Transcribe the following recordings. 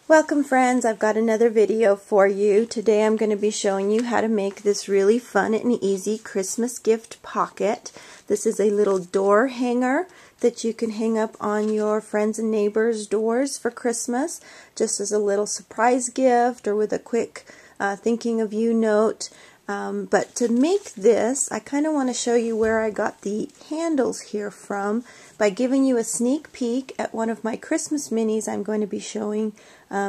Welcome friends, I've got another video for you. Today I'm going to be showing you how to make this really fun and easy Christmas gift pocket. This is a little door hanger that you can hang up on your friends and neighbors' doors for Christmas, just as a little surprise gift or with a quick thinking of you note. But to make this, I kind of want to show you where I got the handles here from by giving you a sneak peek at one of my Christmas minis I'm going to be showing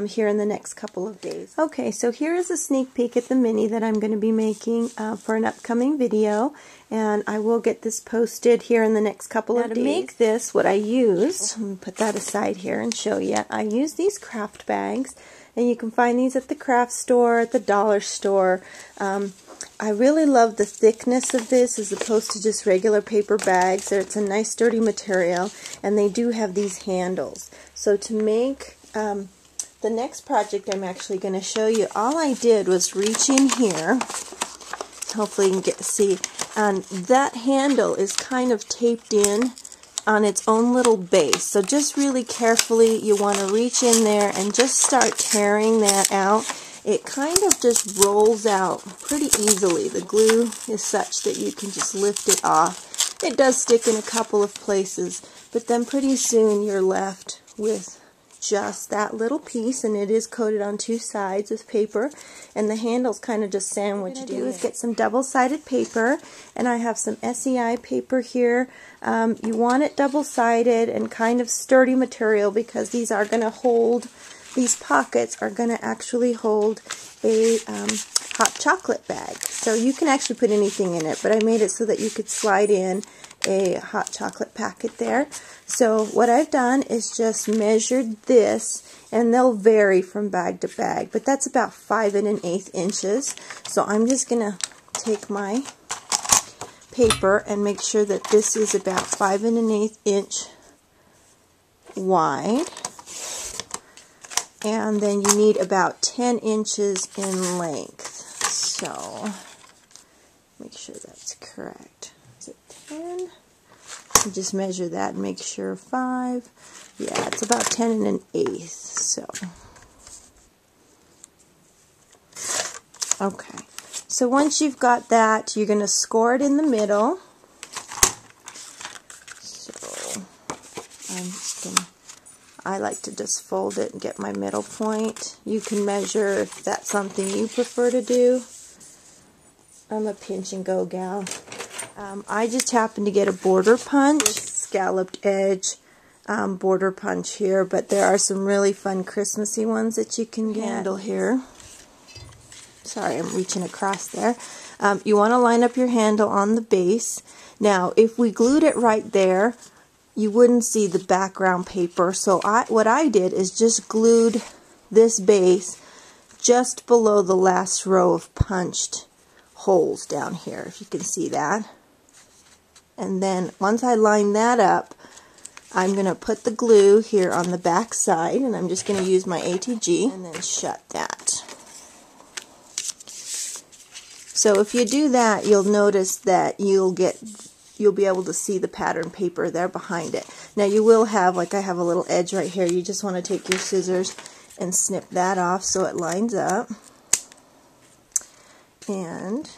here in the next couple of days. Okay, so here is a sneak peek at the mini that I'm going to be making for an upcoming video, and I will get this posted here in the next couple of days. To make this, what I use, I'm going to put that aside here and show you, I use these craft bags, and you can find these at the craft store, at the dollar store. I really love the thickness of this as opposed to just regular paper bags. It's a nice sturdy material, and they do have these handles. So to make the next project I'm actually going to show you, all I did was reach in here, hopefully you can see, and that handle is kind of taped in on its own little base. So just really carefully you want to reach in there and just start tearing that out. It kind of just rolls out pretty easily. The glue is such that you can just lift it off. It does stick in a couple of places, but then pretty soon you're left with just that little piece, and it is coated on two sides with paper, and the handle's kind of just sandwiched. What you do is get some double-sided paper, and I have some SEI paper here. You want it double-sided and kind of sturdy material because these are going to hold, these pockets are going to actually hold a hot chocolate bag. So you can actually put anything in it, but I made it so that you could slide in a hot chocolate packet there. So what I've done is just measured this, and they'll vary from bag to bag, but that's about 5 1/8 inches. So I'm just going to take my paper and make sure that this is about 5 1/8 inch wide. And then you need about 10 inches in length. So make sure that's correct. Is it 10? You just measure that and make sure 5. Yeah, it's about 10 1/8. So, okay. So once you've got that, you're going to score it in the middle. So I'm just going to, I like to just fold it and get my middle point. You can measure if that's something you prefer to do. I'm a pinch and go gal. I just happened to get a border punch, scalloped edge border punch here, but there are some really fun Christmassy ones that you can get. Handle here. Sorry, I'm reaching across there. You want to line up your handle on the base. Now, if we glued it right there, you wouldn't see the background paper. So what I did is just glued this base just below the last row of punched holes down here, if you can see that. And then once I line that up, I'm going to put the glue here on the back side, and I'm just going to use my ATG and then shut that. So if you do that, you'll notice that you'll be able to see the pattern paper there behind it. Now you will have, like I have a little edge right here, you just want to take your scissors and snip that off so it lines up. And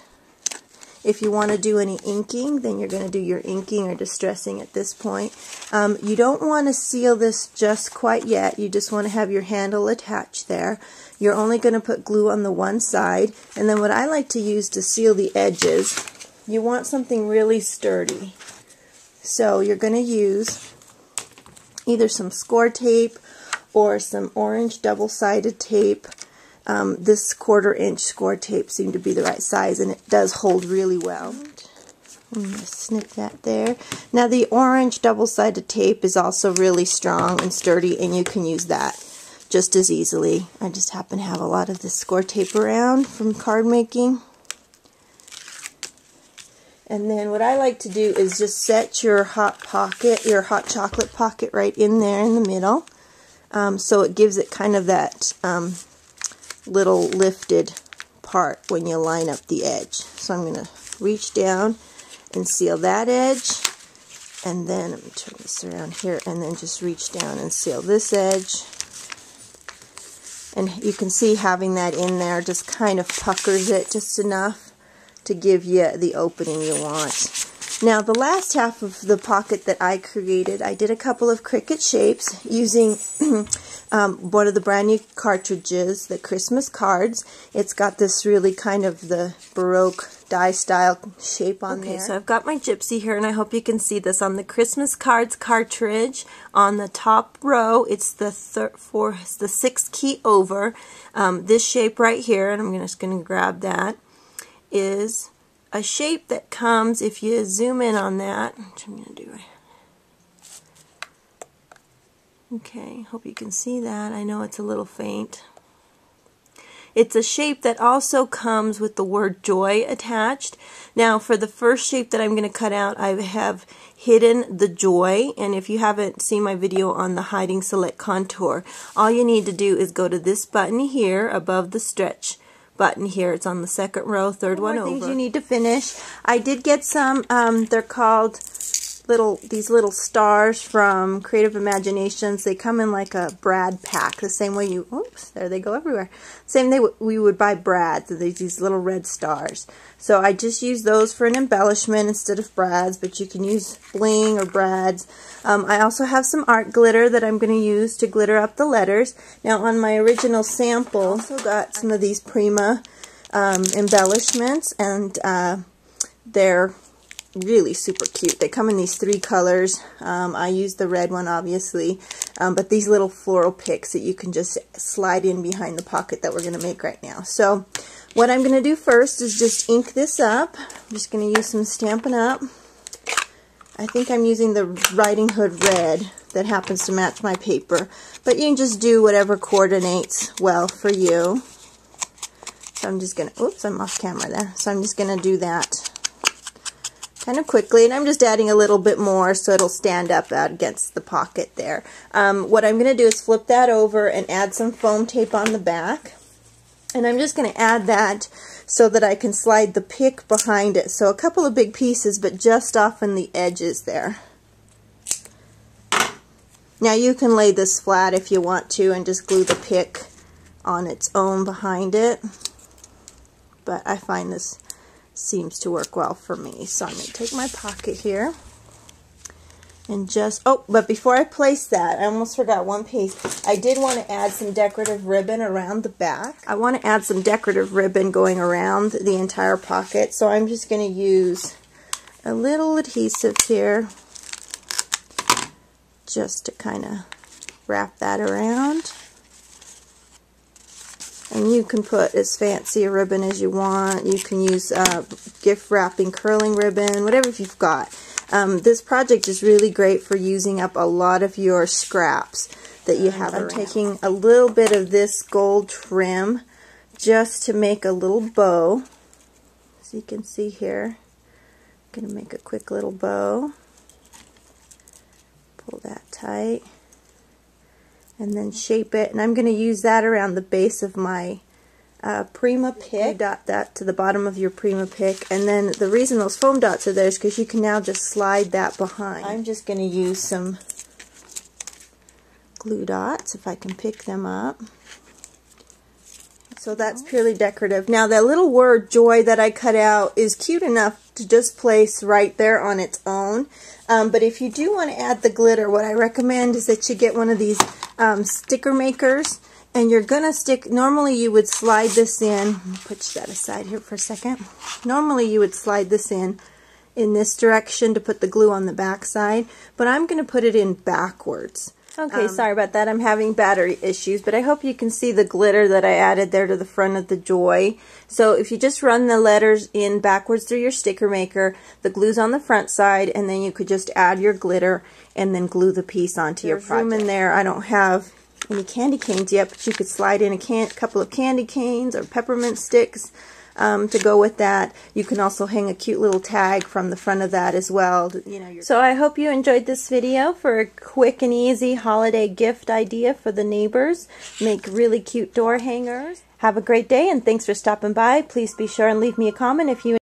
if you want to do any inking, then you're going to do your inking or distressing at this point. You don't want to seal this just quite yet. You just want to have your handle attached there. You're only going to put glue on the one side. And then what I like to use to seal the edges, you want something really sturdy. So you're going to use either some score tape or some orange double-sided tape. This 1/4 inch score tape seemed to be the right size, and it does hold really well. I'm going to snip that there. Now the orange double-sided tape is also really strong and sturdy, and you can use that just as easily. I just happen to have a lot of this score tape around from card making. And then what I like to do is just set your hot chocolate pocket right in there in the middle. So it gives it kind of that little lifted part when you line up the edge. So I'm going to reach down and seal that edge, and then I'm going to turn this around here and then just reach down and seal this edge. And you can see having that in there just kind of puckers it just enough to give you the opening you want. Now the last half of the pocket that I created, I did a couple of Cricut shapes using one of the brand new cartridges, the Christmas cards. It's got this really kind of the Baroque die style shape on there. Okay, so I've got my gypsy here, and I hope you can see this. On the Christmas cards cartridge, on the top row, it's the 6th key over. This shape right here, and I'm just going to grab that, is a shape that comes, if you zoom in on that, which I'm going to do. Okay, hope you can see that. I know it's a little faint. It's a shape that also comes with the word joy attached. Now for the first shape that I'm going to cut out, I have hidden the joy, and if you haven't seen my video on the hiding select contour, all you need to do is go to this button here above the stretch button here. It's on the second row, third one over. Things you need to finish. I did get some, they're called these little stars from Creative Imaginations. They come in like a brad pack, the same way you, oops, there they go everywhere. Same way we would buy brads, these little red stars. So I just use those for an embellishment instead of brads, but you can use bling or brads. I also have some art glitter that I'm going to use to glitter up the letters. Now on my original sample, I also got some of these Prima embellishments, and they're really super cute. They come in these 3 colors. I use the red one obviously, but these little floral picks that you can just slide in behind the pocket that we're going to make right now. So what I'm going to do first is just ink this up. I'm just going to use some Stampin' Up. I think I'm using the Riding Hood red that happens to match my paper, but you can just do whatever coordinates well for you. So I'm just going to, oops, I'm off camera there. So I'm just going to do that kind of quickly, and I'm just adding a little bit more so it'll stand up out against the pocket there. What I'm going to do is flip that over and add some foam tape on the back, and I'm just going to add that so that I can slide the pick behind it. So a couple of big pieces, but just off on the edges there. Now you can lay this flat if you want to and just glue the pick on its own behind it, but I find this seems to work well for me. So I'm going to take my pocket here and just, oh, but before I place that, I almost forgot one piece. I did want to add some decorative ribbon around the back. I want to add some decorative ribbon going around the entire pocket, so I'm just going to use a little adhesive here just to kind of wrap that around. And you can put as fancy a ribbon as you want. You can use gift wrapping curling ribbon, whatever you've got. This project is really great for using up a lot of your scraps that you have around. I'm taking a little bit of this gold trim just to make a little bow. So you can see here, I'm going to make a quick little bow. Pull that tight. And then shape it, and I'm going to use that around the base of my Prima pick. Dot that to the bottom of your Prima pick, and then the reason those foam dots are there is because you can now just slide that behind. I'm just going to use some glue dots if I can pick them up. So that's purely decorative. Now that little word joy that I cut out is cute enough to just place right there on its own. But if you do want to add the glitter, what I recommend is that you get one of these sticker makers, and you're going to stick, normally you would slide this in, let me put that aside here for a second. Normally you would slide this in this direction to put the glue on the back side, but I'm going to put it in backwards. Okay, sorry about that. I'm having battery issues, but I hope you can see the glitter that I added there to the front of the joy. So if you just run the letters in backwards through your sticker maker, the glue's on the front side, and then you could just add your glitter and then glue the piece onto your project. Room in there. I don't have any candy canes yet, but you could slide in a couple of candy canes or peppermint sticks to go with that. You can also hang a cute little tag from the front of that as well. So I hope you enjoyed this video for a quick and easy holiday gift idea for the neighbors. Make really cute door hangers. Have a great day, and thanks for stopping by. Please be sure and leave me a comment if you